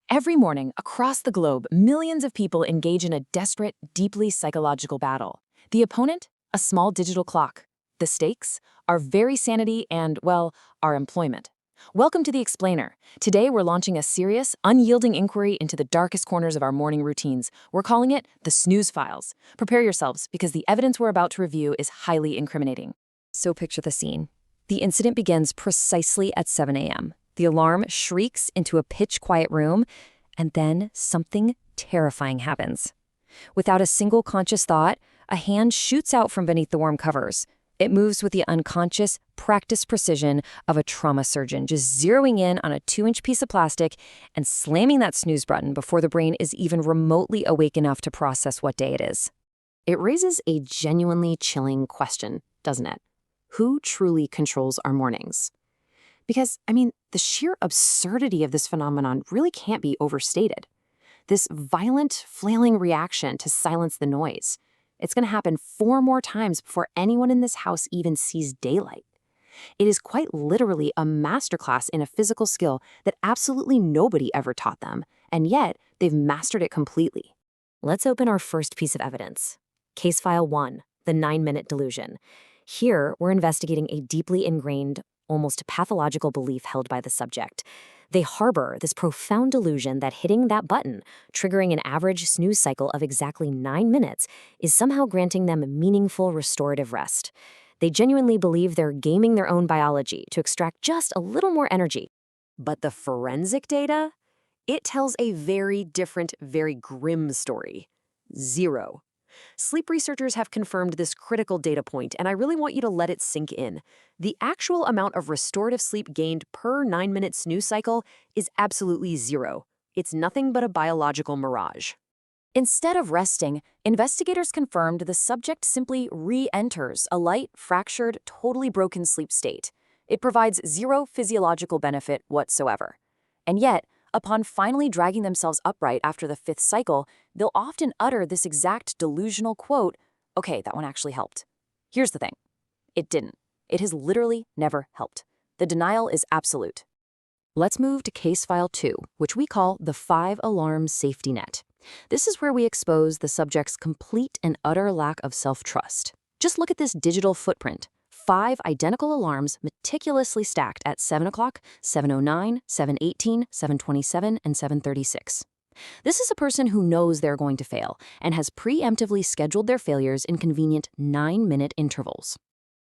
Every morning, across the globe, millions of people engage in a desperate, deeply psychological battle. The opponent? A small digital clock. The stakes? Our very sanity and, well, our employment. Welcome to The Explainer. Today, we're launching a serious, unyielding inquiry into the darkest corners of our morning routines. We're calling it the Snooze Files. Prepare yourselves, because the evidence we're about to review is highly incriminating. So picture the scene. The incident begins precisely at 7 a.m. The alarm shrieks into a pitch-quiet room, and then something terrifying happens. Without a single conscious thought, a hand shoots out from beneath the warm covers. It moves with the unconscious, practiced precision of a trauma surgeon, just zeroing in on a 2-inch piece of plastic and slamming that snooze button before the brain is even remotely awake enough to process what day it is. It raises a genuinely chilling question, doesn't it? Who truly controls our mornings? Because, the sheer absurdity of this phenomenon really can't be overstated. This violent, flailing reaction to silence the noise. It's going to happen 4 more times before anyone in this house even sees daylight. It is quite literally a masterclass in a physical skill that absolutely nobody ever taught them, and yet they've mastered it completely. Let's open our first piece of evidence. Case File 1, the 9-minute delusion. Here, we're investigating a deeply ingrained, almost pathological belief held by the subject. They harbor this profound delusion that hitting that button, triggering an average snooze cycle of exactly 9 minutes, is somehow granting them meaningful restorative rest. They genuinely believe they're gaming their own biology to extract just a little more energy. But the forensic data? It tells a very different, very grim story. 0. Sleep researchers have confirmed this critical data point, and I really want you to let it sink in. The actual amount of restorative sleep gained per 9-minute snooze cycle is absolutely 0. It's nothing but a biological mirage. Instead of resting, investigators confirmed the subject simply re-enters a light, fractured, totally broken sleep state. It provides 0 physiological benefit whatsoever. And yet, upon finally dragging themselves upright after the 5th cycle, they'll often utter this exact delusional quote, "Okay, that one actually helped." Here's the thing. It didn't. It has literally never helped. The denial is absolute. Let's move to Case File 2, which we call the 5-alarm safety net. This is where we expose the subject's complete and utter lack of self-trust. Just look at this digital footprint. 5 identical alarms meticulously stacked at 7 o'clock, 7:09, 7:18, 7:27, and 7:36. This is a person who knows they're going to fail and has preemptively scheduled their failures in convenient 9-minute intervals.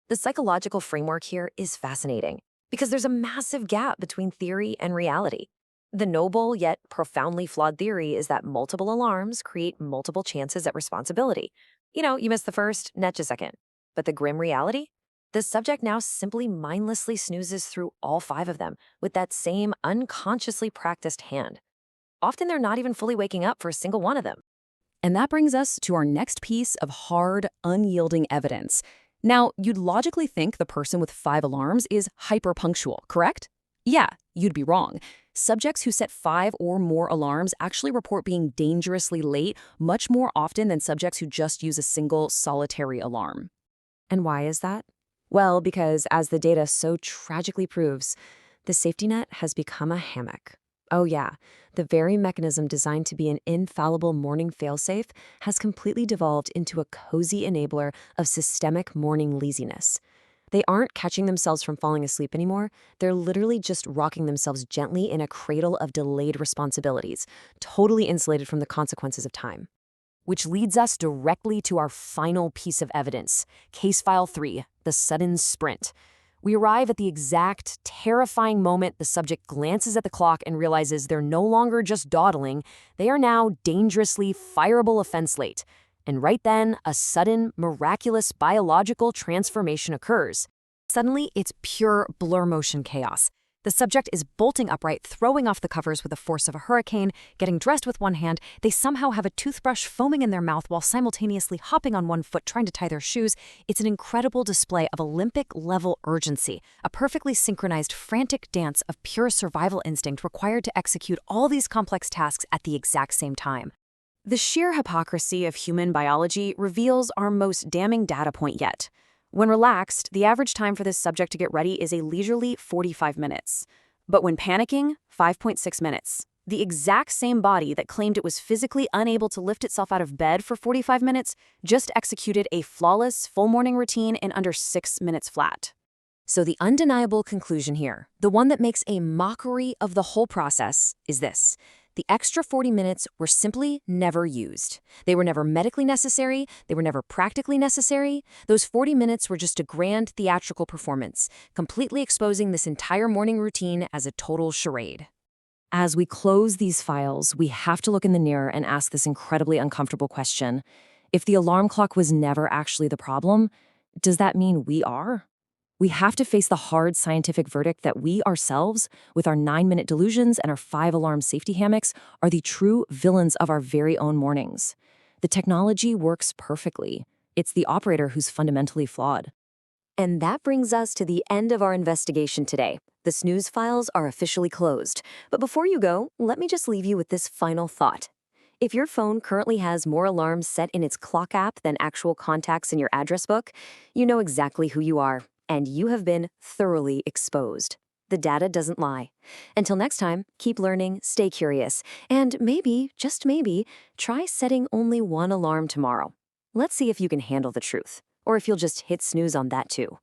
The psychological framework here is fascinating because there's a massive gap between theory and reality. The noble yet profoundly flawed theory is that multiple alarms create multiple chances at responsibility. You miss the first, netch a second. But the grim reality? The subject now simply mindlessly snoozes through all 5 of them with that same unconsciously practiced hand. Often they're not even fully waking up for a single one of them. And that brings us to our next piece of hard, unyielding evidence. Now, you'd logically think the person with 5 alarms is hyper-punctual, correct? Yeah, you'd be wrong. Subjects who set 5 or more alarms actually report being dangerously late much more often than subjects who just use a single solitary alarm. And why is that? Well, because as the data so tragically proves, the safety net has become a hammock. Oh yeah, the very mechanism designed to be an infallible morning failsafe has completely devolved into a cozy enabler of systemic morning laziness. They aren't catching themselves from falling asleep anymore. They're literally just rocking themselves gently in a cradle of delayed responsibilities, totally insulated from the consequences of time. Which leads us directly to our final piece of evidence, Case File 3, the sudden sprint. We arrive at the exact, terrifying moment the subject glances at the clock and realizes they're no longer just dawdling, they are now dangerously fireable offense late. And right then, a sudden, miraculous biological transformation occurs. Suddenly, it's pure blur motion chaos. The subject is bolting upright, throwing off the covers with the force of a hurricane, getting dressed with one hand. They somehow have a toothbrush foaming in their mouth while simultaneously hopping on one foot trying to tie their shoes. It's an incredible display of Olympic-level urgency, a perfectly synchronized, frantic dance of pure survival instinct required to execute all these complex tasks at the exact same time. The sheer hypocrisy of human biology reveals our most damning data point yet. When relaxed, the average time for this subject to get ready is a leisurely 45 minutes. But when panicking, 5.6 minutes. The exact same body that claimed it was physically unable to lift itself out of bed for 45 minutes just executed a flawless full morning routine in under 6 minutes flat. So the undeniable conclusion here, the one that makes a mockery of the whole process, is this. The extra 40 minutes were simply never used. They were never medically necessary. They were never practically necessary. Those 40 minutes were just a grand theatrical performance, completely exposing this entire morning routine as a total charade. As we close these files, we have to look in the mirror and ask this incredibly uncomfortable question. If the alarm clock was never actually the problem, does that mean we are? We have to face the hard scientific verdict that we ourselves, with our 9-minute delusions and our 5-alarm safety hammocks, are the true villains of our very own mornings. The technology works perfectly. It's the operator who's fundamentally flawed. And that brings us to the end of our investigation today. The snooze files are officially closed. But before you go, let me just leave you with this final thought. If your phone currently has more alarms set in its clock app than actual contacts in your address book, you know exactly who you are. And you have been thoroughly exposed. The data doesn't lie. Until next time, keep learning, stay curious, and maybe, just maybe, try setting only one alarm tomorrow. Let's see if you can handle the truth, or if you'll just hit snooze on that too.